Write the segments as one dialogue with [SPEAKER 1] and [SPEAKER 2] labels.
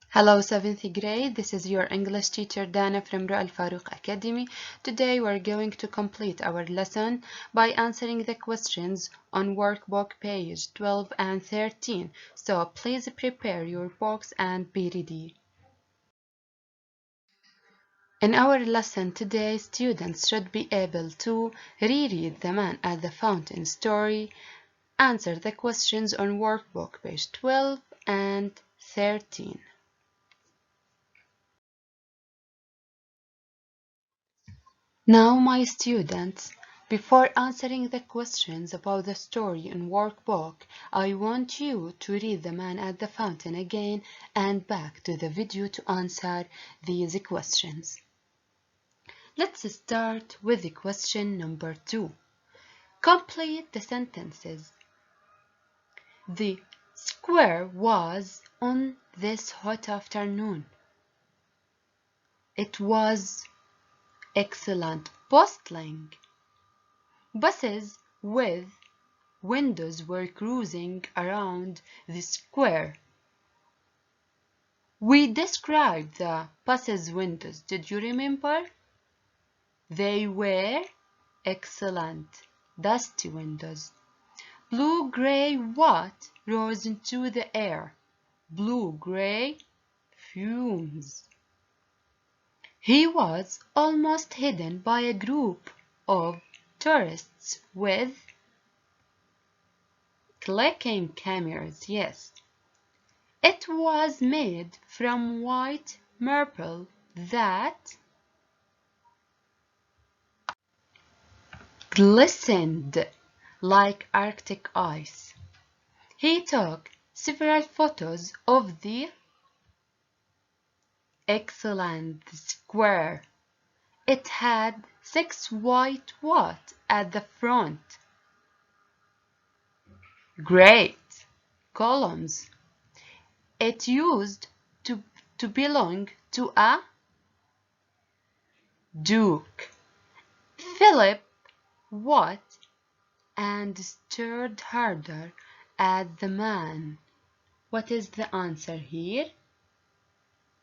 [SPEAKER 1] Hello 7th grade, this is your English teacher Dana from Al Farouk Academy. Today we're going to complete our lesson by answering the questions on workbook page 12 and 13. So please prepare your books and be ready. In our lesson today, students should be able to reread The Man at the Fountain story, answer the questions on workbook page 12 and 13. Now, my students, before answering the questions about the story in workbook, I want you to read The Man at the Fountain again and back to the video to answer these questions. Let's start with the question number 2. Complete the sentences. The square was on this hot afternoon. It was excellent, bustling. Buses with windows were cruising around the square. We described the buses' windows. Did you remember? They were excellent, dusty windows. Blue-gray what rose into the air? Blue-gray fumes. He was almost hidden by a group of tourists with clicking cameras, yes. It was made from white marble that glistened like Arctic ice. He took several photos of the excellent square. It had 6 white what at the front. Great columns. It used to belong to a duke. Philip what and stared harder at the man. What is the answer here?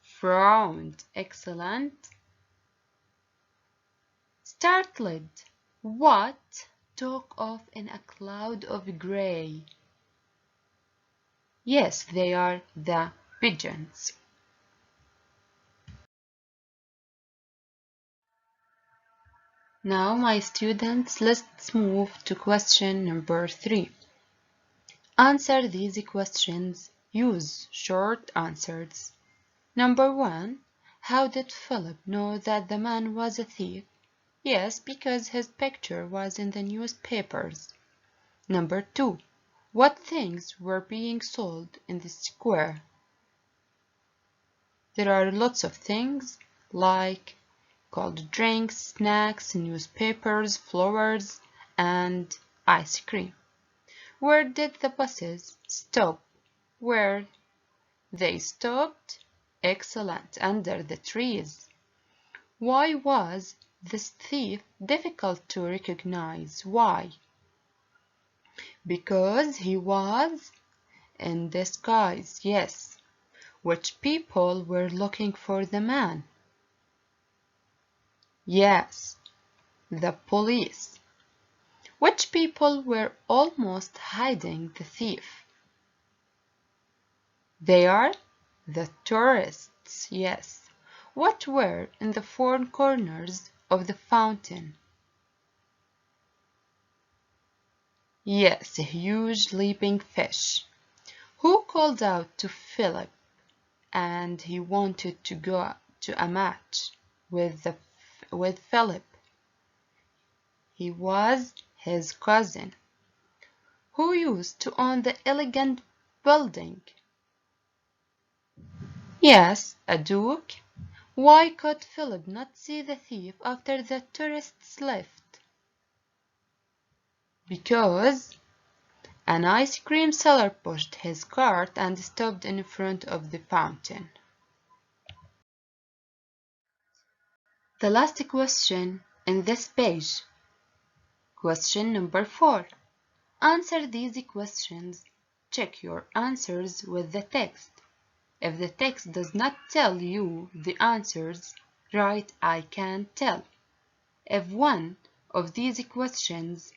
[SPEAKER 1] Frowned. Excellent. Startled. What took off in a cloud of grey? Yes, they are the pigeons. Now, my students, let's move to question number 3. Answer these questions. Use short answers. Number 1. How did Philip know that the man was a thief? Yes, because his picture was in the newspapers. Number 2. What things were being sold in the square? There are lots of things like cold drinks, snacks, newspapers, flowers, and ice cream. Where did the buses stop? Where they stopped? Excellent, under the trees. Why was this thief difficult to recognize? Why? Because he was in disguise, yes. Which people were looking for the man? Yes, the police. Which people were almost hiding the thief? They are the tourists, yes. What were in the 4 corners of the fountain? Yes, a huge leaping fish. Who called out to Philip and he wanted to go to a match with Philip? He was his cousin. Who used to own the elegant building? Yes, a duke. Why could Philip not see the thief after the tourists left? Because an ice cream seller pushed his cart and stopped in front of the fountain. The last question in this page. Question number 4. Answer these questions. Check your answers with the text. If the text does not tell you the answers, write I can't tell. If one of these questions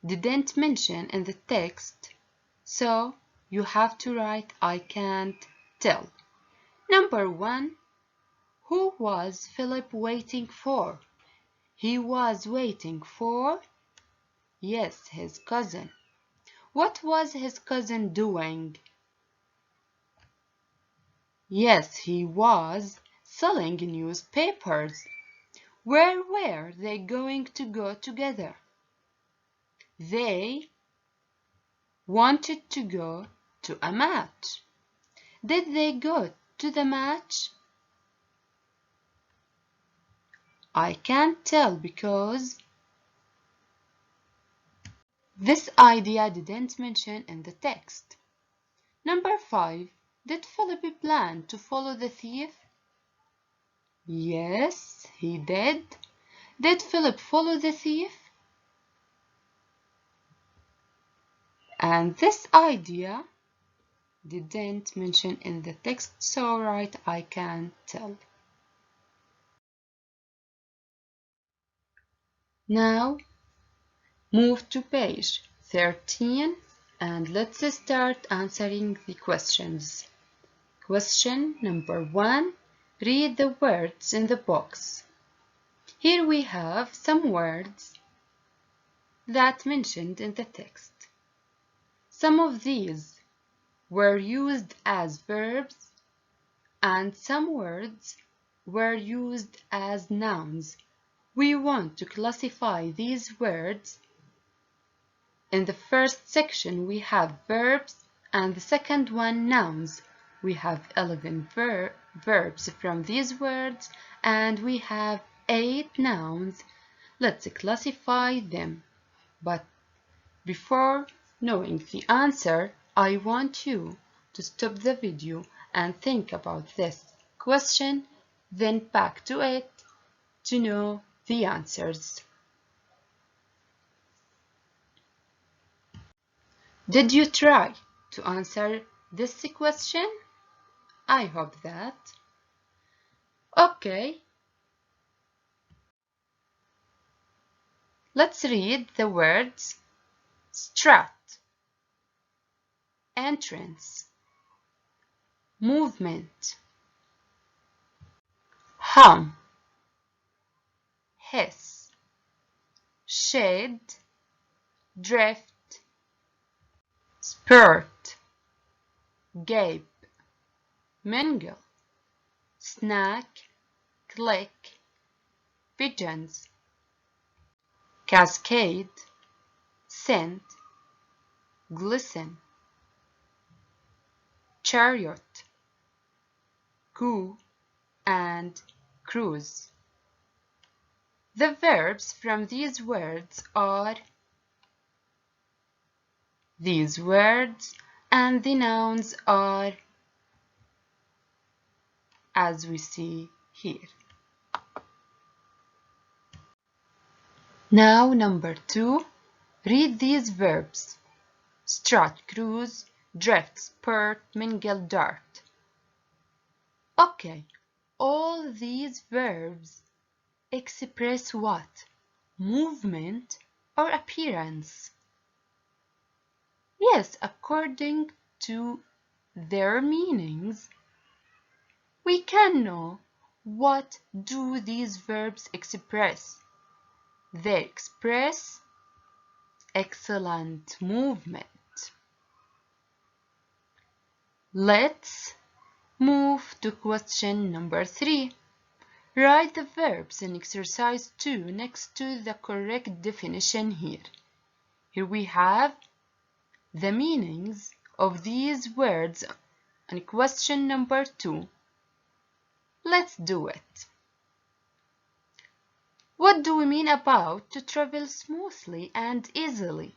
[SPEAKER 1] didn't mention in the text, so you have to write I can't tell. Number 1. Who was Philip waiting for? He was waiting for, yes, his cousin. What was his cousin doing? Yes, he was selling newspapers. Where were they going to go together? They wanted to go to a match. Did they go to the match? I can't tell because this idea didn't mention in the text. Number 5. Did Philip plan to follow the thief? Yes, he did. Did Philip follow the thief? And this idea didn't mention in the text, so write I can't tell. Now move to page 13 and let's start answering the questions. Question number 1. Read the words in the box. Here we have some words that mentioned in the text. Some of these were used as verbs and some words were used as nouns. We want to classify these words. In the first section we have verbs and the second one nouns. We have 11 verbs from these words and we have 8 nouns. Let's classify them. But before knowing the answer, I want you to stop the video and think about this question, then back to it to know the answers. Did you try to answer this question? I hope that. Okay. Let's read the words strut, entrance, movement, hum, hiss, shade, drift, spurt, gape, mingle, snack, click, pigeons, cascade, scent, glisten, chariot, coo, and cruise. The verbs from these words are these words and the nouns are as we see here. Now number 2, read these verbs. Strut, cruise, drift, spurt, mingle, dart. Okay, all these verbs express what? Movement or appearance? Yes, according to their meanings, we can know what do these verbs express. They express excellent movement. Let's move to question number 3. Write the verbs in exercise 2 next to the correct definition here. Here we have the meanings of these words in question number 2. Let's do it. What do we mean about to travel smoothly and easily?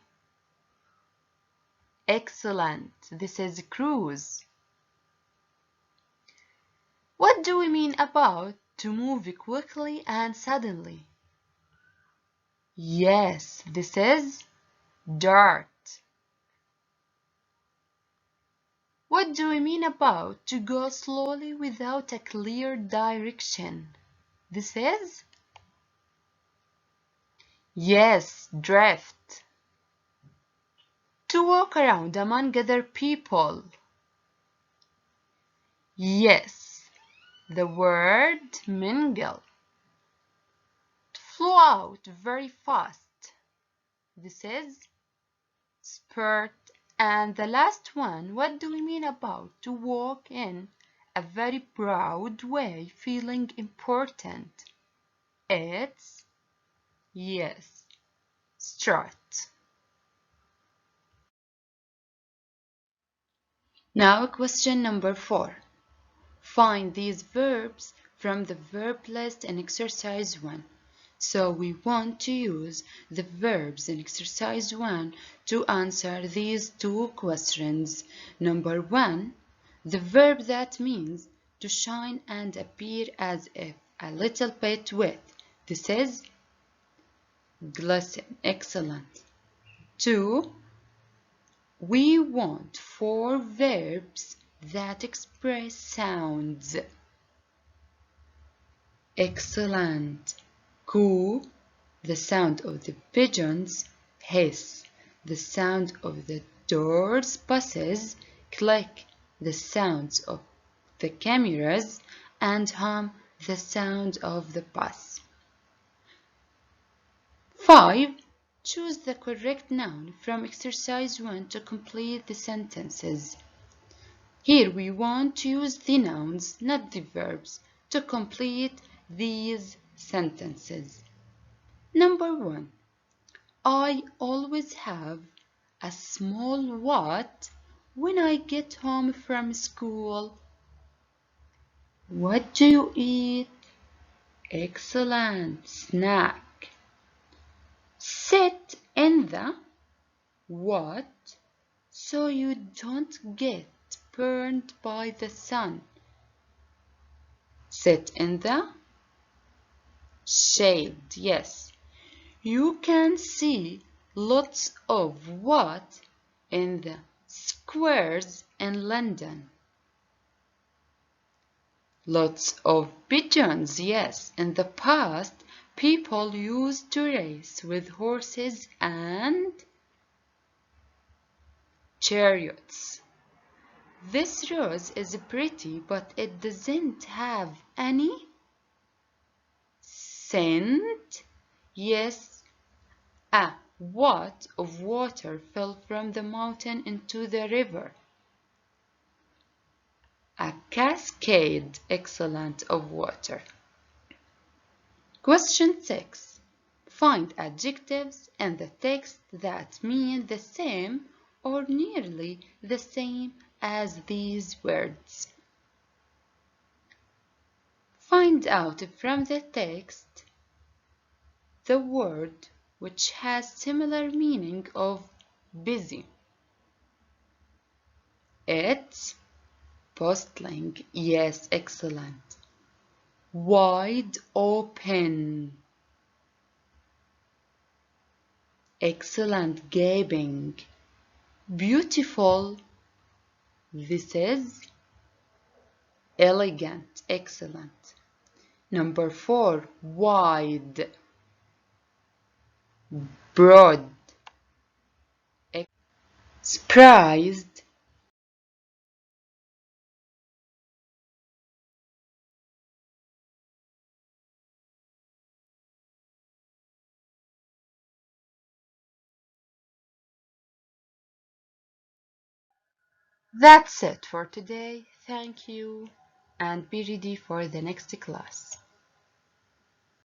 [SPEAKER 1] Excellent. This is cruise. What do we mean about to move quickly and suddenly? Yes, this is dart. What do we mean about to go slowly without a clear direction? This is? Yes, drift. To walk around among other people. Yes, the word mingle. To flow out very fast. This is spurt. And the last one, what do we mean about to walk in a very proud way, feeling important? It's, yes, strut. Now question number 4. Find these verbs from the verb list in exercise 1. So we want to use the verbs in exercise 1 to answer these two questions. Number 1, the verb that means to shine and appear as if, a little bit with. This is glisten. Excellent. 2, we want 4 verbs that express sounds. Excellent. Coo, the sound of the pigeons. Hiss, the sound of the doors, buses. Click, the sounds of the cameras. And hum, the sound of the bus. 5. Choose the correct noun from exercise 1 to complete the sentences. Here we want to use the nouns, not the verbs, to complete these sentences. Number 1. I always have a small what when I get home from school? What do you eat? Excellent. Snack. Sit in the what so you don't get burned by the sun. Sit in the shade. Yes. You can see lots of what in the squares in London. Lots of pigeons. Yes. In the past, people used to race with horses and chariots. This rose is pretty, but it doesn't have any scent. Yes, a what of water fell from the mountain into the river. A cascade, excellent, of water. Question 6. Find adjectives in the text that mean the same or nearly the same as these words. Find out from the text the word which has similar meaning of busy. It's postling. Yes, excellent. Wide open. Excellent. Gaping. Beautiful. This is elegant. Excellent. Number 4. Wide. Broad. Surprised. That's it for today. Thank you and be ready for the next class.